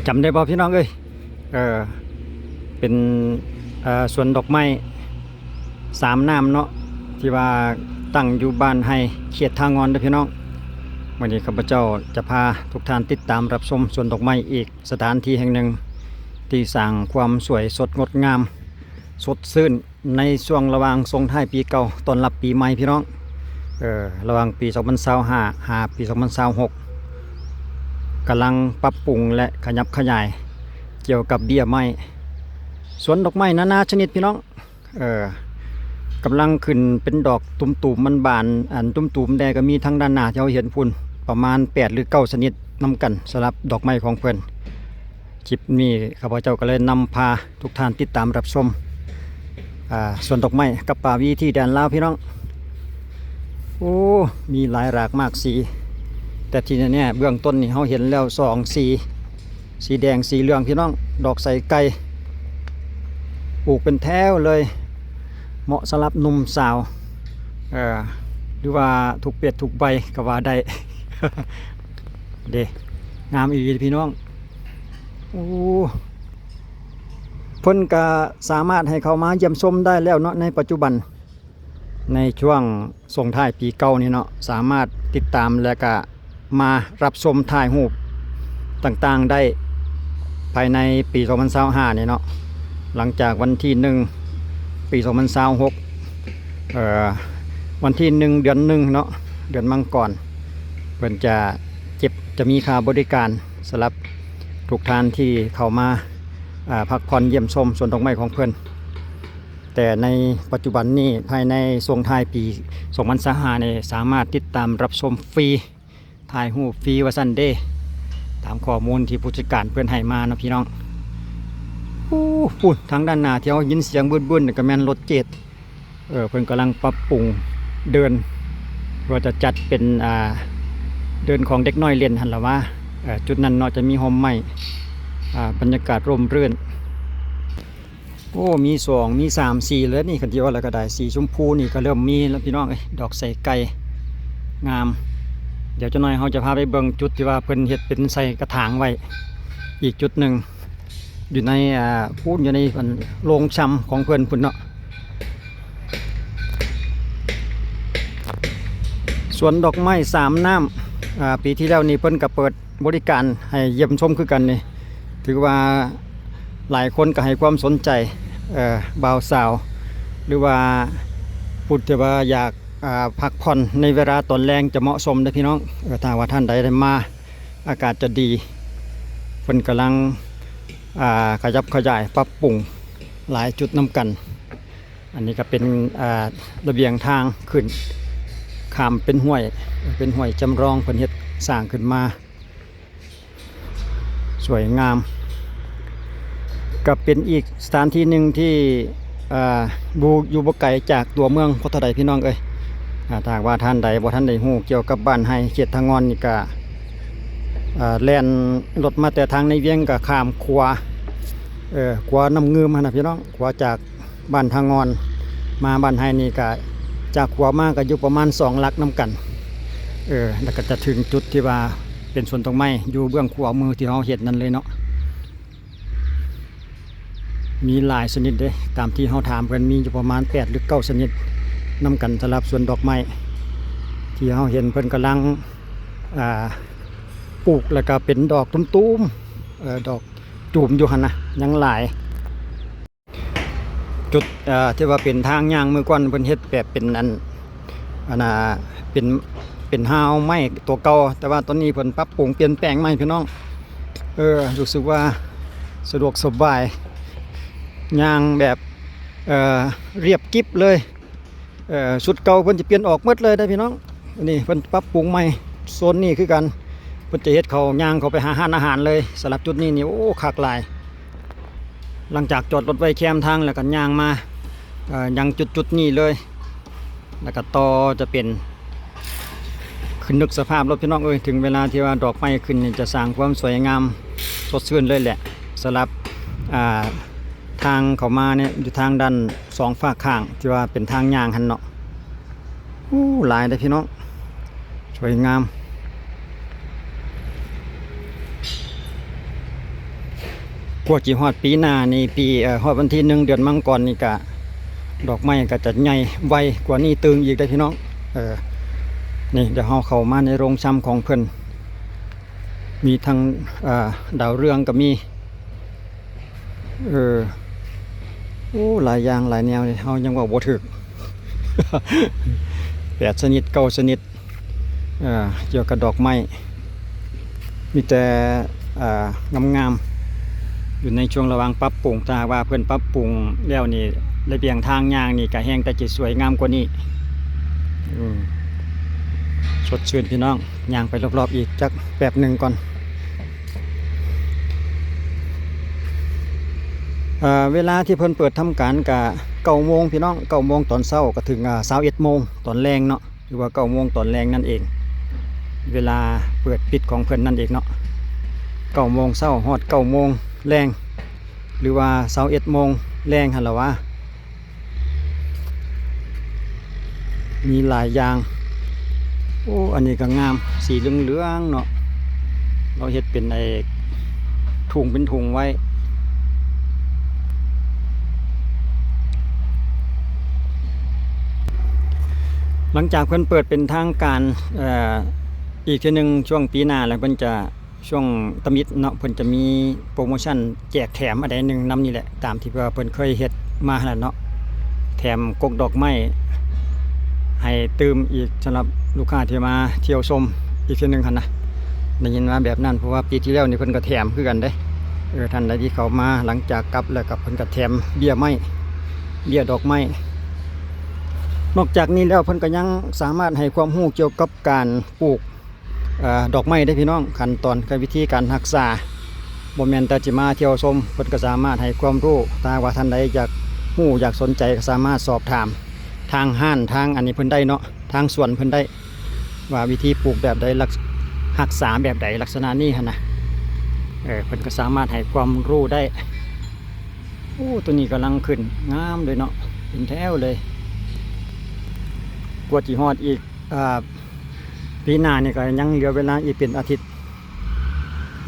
จำได้ป่ะพี่น้องเอ้ยเออเป็นสวนดอกไม้สามน้ำเนาะที่ว่าตั้งอยู่บ้านให้เขตทางงอนเด้อพี่น้องวันนี้ข้าพเจ้าจะพาทุกท่านติดตามรับชมสวนดอกไม้อีกสถานที่แห่งหนึ่งที่สร้างความสวยสดงดงามสดชื่นในช่วงระหว่างส่งท้ายปีเก่าต้อนรับปีใหม่พี่น้องระหว่างปี2025หาปี2026กำลังปรับปรุงและขยับขยายเกี่ยวกับเบี้ยไม้สวนดอกไม้นานาชนิดพี่น้องกำลังขึ้นเป็นดอกตุ่มๆมันบานอันตุ่มๆแดงก็มีทั้งด้านหน้าที่เราเห็นพุ่นประมาณ8หรือ9ชนิดนำกันสำหรับดอกไม้ของเพิ่นคลิปนี้ข้าพเจ้าก็เลยนำพาทุกท่านติดตามรับชมสวนดอกไม้กับป่าวีที่แดนลาวพี่น้องโอ้มีหลายหลากมากสีแต่ทีนี้เบื้องต้นนี่เราเห็นแล้ว2สีแดงสีเหลืองพี่น้องดอกใส่ไก่ปลูกเป็นแถวเลยเหมาะสำหรับหนุ่มสาวหรือว่าถูกเปียดถูกใบก็ว่าได้ เด้งามอีกพี่น้องโอ้เพิ่นก็สามารถให้เขามาเยี่ยมชมได้แล้วเนาะในปัจจุบันในช่วงส่งท้ายปีเก่านี่เนาะสามารถติดตามและก็มารับชมถ่ายรูปต่างๆได้ภายในปี2025นี่เนาะหลังจากวันที่1ปี2026วันที่1เดือน1เนาะเดือนมังกรเพิ่นจะมีค่าบริการสำหรับทุกท่านที่เข้ามาพักผ่อนเยี่ยมชมสวนดอกไม้ของเพิ่นแต่ในปัจจุบันนี้ภายในส่งท้ายปี2025นี่สามารถติดตามรับชมฟรีถ่ายรูปฟรีว่าซั่นเด้ตามข้อมูลที่ผู้จัดการเพิ่นให้มานะพี่น้องพูดทางด้านหน้าที่เรายินเสียงบึ้นๆก็แม่นรถเจ็ดเพิ่นกำลังปรับปรุงเดินว่าจะจัดเป็นเดินของเด็กน้อยเล่นหั่นล่ะว่าจุดนั้นเนาะจะมีโฮมไม้บรรยากาศร่มรื่นโอ้มี2มี3สีเลยนี่คันที่ว่าแล้วก็ได้สีชมพูนี่ก็เริ่มมีแล้วพี่น้องดอกใส่ไก่งามเดี๋ยวจะน้อยเราจะพาไปเบิ่งจุดที่ว่าเพิ่นเฮ็ดเป็นใส่กระถางไว้อีกจุดหนึ่งอยู่ในพูดอยู่ในโรงชำของเพิ่นพุ่นเนาะสวนดอกไม้สามน้ำปีที่แล้วนี่เพิ่นก็เปิดบริการให้เยี่ยมชมคือกันนี่ถือว่าหลายคนก็ให้ความสนใจบ่าวสาวหรือว่าพูดที่ว่าอยากพักผ่อนในเวลาตอนแรงจะเหมาะสมนะพี่น้องถ้าว่าท่านใดได้มาอากาศจะดีเพิ่นกำลังขยับขยายปรับปรุงหลายจุดนำกันอันนี้ก็เป็นระเบียงทางขึ้นข้ามเป็นห้วยจำลองเพิ่นเฮ็ดสร้างขึ้นมาสวยงามก็เป็นอีกสถานที่หนึ่งที่อยู่บ่ไกลจากตัวเมืองพุทธไดพี่น้องถ้าว่าท่านใดบ่ท่านใดฮู้เกี่ยวกับบ้านไห้เขตทางงอนนี่ก็แล่นรถมาแต่ทางในเวียงก็ข้ามขัวน้ำเงือมนะพี่น้องขัวจากบ้านทางงอนมาบ้านไห้นี่ก็จากขัวมาก็อยู่ประมาณ2ลักน้ำกันแล้วก็จะถึงจุดที่ว่าเป็นสวนดอกไม้อยู่เบื้องขวามือที่เราเห็นนั่นเลยเนาะมีหลายชนิดเลยตามที่เราถามกันมีอยู่ประมาณ8หรือ9ชนิดนำกันสำหรับสวนดอกไม้ที่เราเห็นเพิ่นกำลังปลูกแล้วก็เป็นดอกตุ้มๆดอกจูมอยู่หั่นนะยังหลายจุดที่ว่าเป็นทางย่างมือก่อนเพิ่นเฮ็ดแบบเป็นเป็นฮาวไม้ตัวเก่าแต่ว่าตอนนี้เพิ่นปรับปรุงเปลี่ยนแปลงใหม่พี่น้องรู้สึกว่าสะดวกสบายย่างแบบเรียบกิ๊บเลยชุดเก่าเพิ่นจะเปลี่ยนออกหมดเลยได้พี่น้องนี่เพิ่นปรับปรุงใหม่โซนนี้คือกันเพิ่นจะเฮ็ดเขาย่างเขาไปหาอาหารเลยสำหรับจุดนี้นี่โอ้คักหลายหลังจากจอดรถไว้แคมทางแล้วก็ย่างมายังจุดนี้เลยแล้วก็ต่อจะเป็นขึ้นนึกสภาพรถพี่น้องถึงเวลาที่ว่าดอกไม้ขึ้นจะสร้างความสวยงามสดชื่นเลยแหละสำหรับทางเขามาเนี่ยอยู่ทางด้าน2ฝากข้างที่ว่าเป็นทางย่างหันเนาะหลายเลยพี่น้องสวยงาม กว่าจีฮอดปีหน้านี่ปีฮอดวันที่1เดือนมังกรนี่ก็ดอกไม้ก็จะใหญ่ไวกว่านี้ตึงอีกได้พี่น้องนี่เดี๋ยวเฮาเข้ามาในโรงชำของเพิ่นมีทั้งดาวเรืองก็มีโอ้หลายอย่างหลายแนวเฮายังว่าบ่ถึก 8 ชนิด9 ชนิดเกี่ยวกับดอกไม้มีแต่งามๆอยู่ในช่วงระหว่างปรับปรุงถ้าว่าเพิ่นปรับปรุงแล้วนี่ระเบียงทางย่างนี่ก็แห้งแต่จะสวยงามกว่านี้สดชื่นพี่น้องย่างไปรอบๆอีกจักแป๊บหนึ่งก่อนเวลาที่เพิ่นเปิดทำการก็9 โมงพี่น้อง9 โมงตอนเช้าก็ถึง21 โมงตอนแรงเนาะหรือว่า9 โมงตอนแรงนั่นเองเวลาเปิดปิดของเพิ่นนั่นเองเนาะ9 โมงเช้าฮอด9 โมงแรงหรือว่า21 โมงแรงหั่นล่ะวะมีหลายอย่างโอ้อันนี้ก็งามสีเหลืองๆเนาะเราเฮ็ดเป็นไอ้ถุงเป็นถุงไว้หลังจากเพิ่นเปิดเป็นทางการอีกทีนึงช่วงปีหน้าแล้วเพิ่นจะช่วงตะมิดเนาะเพิ่นจะมีโปรโมชั่นแจกแถมอะไรหนึ่งนำนี่แหละตามที่เพิ่นเคยเฮ็ดมาแล้วเนาะแถมกกดอกไม้ให้ตื่มอีกสำหรับลูกค้าที่มาเที่ยวชมอีกทีนึงคั่นนะได้ยินว่าแบบนั้นเพราะว่าปีที่แล้วนี่เพิ่นก็แถมคือกันเด้ท่านใดที่เข้ามาหลังจากกลับแล้วก็เพิ่นก็แถมเบี้ยไม้เบี้ยดอกไม้นอกจากนี้แล้วเพิ่นก็ยังสามารถให้ความรู้เกี่ยวกับการปลูกดอกไม้ได้พี่น้องขั้นตอนการวิธีการรักษาบ่แม่นแต่สิมาเที่ยวชมเพิ่นก็สามารถให้ความรู้ถ้าว่าท่านใดอยากรู้อยากสนใจก็สามารถสอบถามทางห้านทางอันนี้เพิ่นได้เนาะทางสวนเพิ่นได้ว่าวิธีปลูกแบบใดรักษาแบบใดลักษณะนี้หั่นนะเพิ่นก็สามารถให้ความรู้ได้โอ้ตัวนี้กำลังขึ้นงามเลยเนาะเป็นแถวเลยกว่าสิฮอดอีกปีหน้านี่ก็ยังเหลือเวลาอีกเป็นอาทิตย์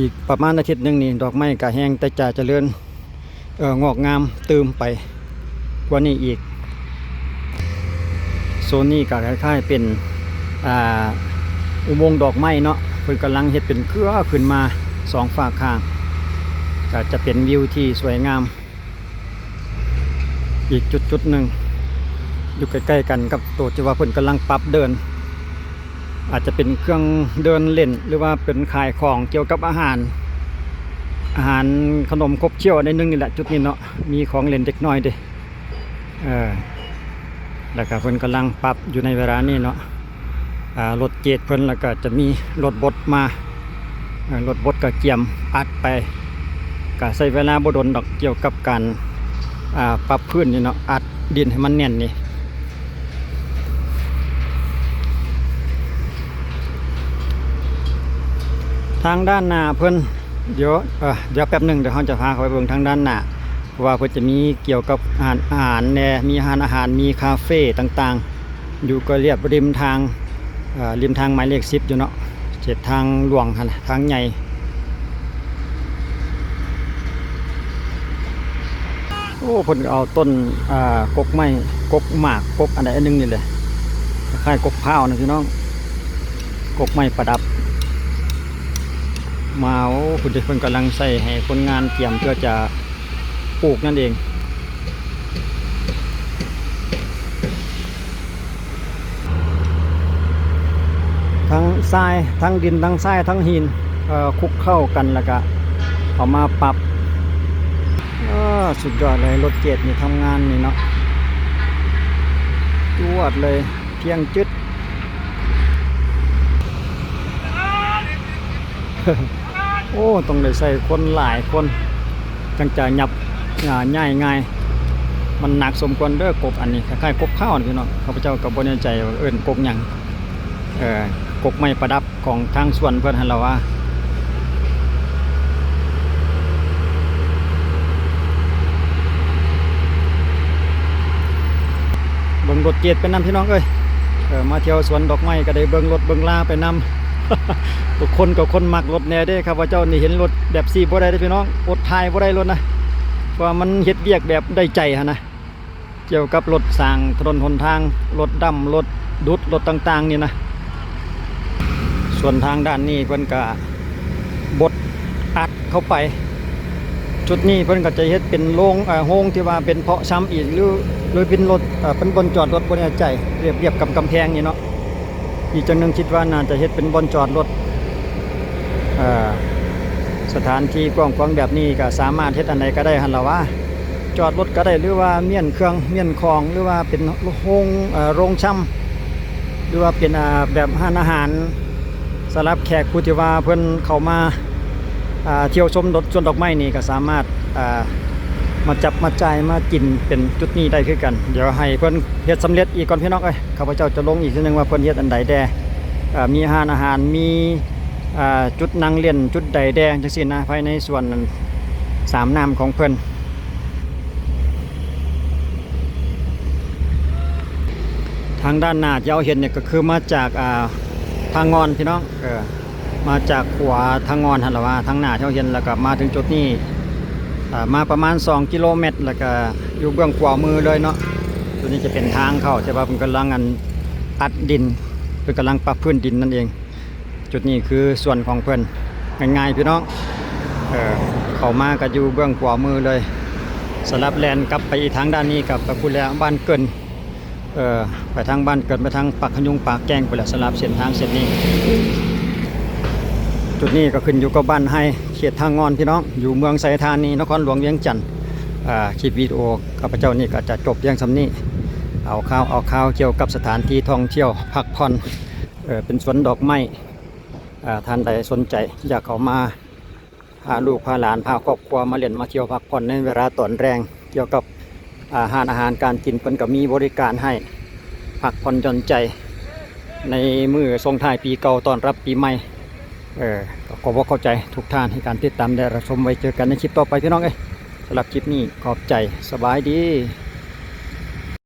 อีกประมาณอาทิตย์นึงนี่ดอกไม้ก็แห้งแต่จะเจริญงอกงามเติมไปกว่านี้อีกโซนนี้ก็คล้ายๆเป็นอุโมงค์ดอกไม้เนาะเพิ่นกำลังเฮ็ดเป็นเครือขึ้นมา2ฝากข้างก็จะเป็นวิวที่สวยงามอีกจุดๆนึงอยู่ใกล้ๆกันกับตัวที่ว่าเพิ่นกำลังปรับเดินอาจจะเป็นเครื่องเดินเล่นหรือว่าเป็นขายของเกี่ยวกับอาหารขนมครบเคี้ยวในนึงนี่แหละจุดนี้เนาะมีของเล่นเด็กน้อยดิแล้วก็เพิ่นกำลังปรับอยู่ในเวลานี้เนาะรถเกตเพิ่นแล้วก็จะมีรถบดมารถบดก็เกี่ยมอัดไปก็ใช้เวลาบ่ดนดอกเกี่ยวกับการปรับพื้นนี่เนาะอัดดินให้มันแน่นนี่ทางด้านหน้าเพิ่นเดี๋ยวแป๊บหนึ่งเดี๋ยวเขาจะพาเขาไปเบิ่งทางด้านหน้าเพราะว่าเพิ่นจะมีเกี่ยวกับอาหารแน่มีอาหารมีคาเฟ่ต่างๆอยู่ก็เรียบริมทางหมายเลข10อยู่เนาะเจ็ดทางหลวงทางใหญ่โอ้เพิ่นเอาต้นกกไม้กกหมากกกอันใดอันนึงนี่แหละคล้ายกกพร้าวนะพี่น้องกกไม้ประดับมาโอ้คุณเด็กเพิ่นกำลังใส่ให้คนงานเตรียมเพื่อจะปลูกนั่นเองทั้งทรายทั้งดินทั้งทรายทั้งหินคลุกเข้ากันแล้วก็เอามาปรับสุดยอดเลยรถเจ็ดนี่ทำงานนี่เนาะจวดเลยเพียงจึด โอ้ต้องได้ใส่คนหลายคนจังจะหยับง่ายมันหนักสมควรเด้อกบอันนี้คล้ายๆกบข้าวนี่พี่น้องข้าพเจ้ากับบ่แน่ใจว่าเอิ้นกบหยังกบไม้ประดับของทางสวนเพิ่นหั่นล่ะว่าเบิ่งรถเจ็ดไปนำพี่น้องเอ้ยมาเที่ยวสวนดอกไม้ก็ได้เบิ่งรถเบิ่งลาไปนำ ทุกคนกับคนมักรถแน่เด้ครับว่าเจ้านี่เห็นรถแบบซีบ่ได้เด้อพี่น้องอดทายบ่ได้รถนะเพราะว่ามันเฮ็ดเวียกแบบได้ใจฮะนะเกี่ยวกับรถสร้างถนนหนทางรถดำรถดุดรถต่างๆนี่นะส่วนทางด้านนี้เพิ่นก็บดอัดเข้าไปจุดนี้เพิ่นก็จะเฮ็ดเป็นโรงโฮงที่ว่าเป็นเพาะชำอีกหรือเป็นรถเป็นบนจอดรถบ่แน่ใจเรียบกับกำแพงนี่เนาะอีกจังหนึงคิดว่าน่าจะเฮ็ดเป็นบนจอดรถสถานที่กว้างๆแบบนี้ก็สามารถเฮ็ดอันใดก็ได้หั่นล่ะว่าจอดรถก็ได้หรือว่าเมียนเครื่องเมียนของหรือว่าเป็นโรงชำหรือว่าเป็นแบบร้านอาหารสำหรับแขกผู้ที่ว่าเพิ่นเข้ามาเที่ยวชมสวนดอกไม้นี่ก็สามารถมาจับมาจ่ายมากินเป็นจุดนี้ได้คือกันเดี๋ยวให้เพิ่นเฮ็ดสำเร็จอีกก่อนพี่น้องเอ้ยข้าพเจ้าจะลงอีกทีนึงว่าเพิ่นเฮ็ดอันใดแดมีอาหารมีจุดนั่งเล่นจุดใดแดงจังซี่นะภายในส่วนสามน้ำของเพิ่นทางด้านหน้าที่เราเห็นเนี่ยก็คือมาจากทางงอนพี่น้องมาจากขวาทางงอนหั่นล่ะว่าทางหน้าที่เราเห็นแล้วก็มาถึงจุดนี้มาประมาณ2กิโลเมตรแล้วก็อยู่เบื้องขวามือเลยเนาะตัวนี้จะเป็นทางเข้าแต่ว่าเพิ่นกำลังอัดดินเพิ่นกำลังปรับพื้นดินนั่นเองจุดนี้คือส่วนของเพิ่นง่ายๆพี่น้องเข้ามาก็อยู่เบื้องขวามือเลยสลับแลนกลับไปอีกทางด้านนี้กับคุณแล้วบ้านเกินไปทางบ้านเกิดไปทางปากขยุงปากแกงไปแล้วสลับเส้นทางเส้นนี้จุดนี้ก็ขึ้นอยู่กับบ้านให้เขตทางงอนพี่น้องอยู่เมืองไสธานีนครหลวงเวียงจันทร์คลิปวิดีโอข้าพเจ้านี่ก็จะจบเพียงสำนี้เอาข่าวเกี่ยวกับสถานที่ท่องเที่ยวพักผ่อนเป็นสวนดอกไม้ท่านใดสนใจอยากเข้ามาพาลูกพาหลานพาครอบครัวมาเล่นมาเที่ยวพักผ่อนในเวลาตอนแรงเกี่ยวกับอาหารการกินเพิ่นก็มีบริการให้พักผ่อนหย่อนใจในมื้อส่งท้ายปีเก่าต้อนรับปีใหม่ขอบอกเข้าใจทุกท่านให้การติดตามได้รับชมไว้เจอกันในคลิปต่อไปพี่น้องสำหรับคลิปนี้ขอบใจสบายดี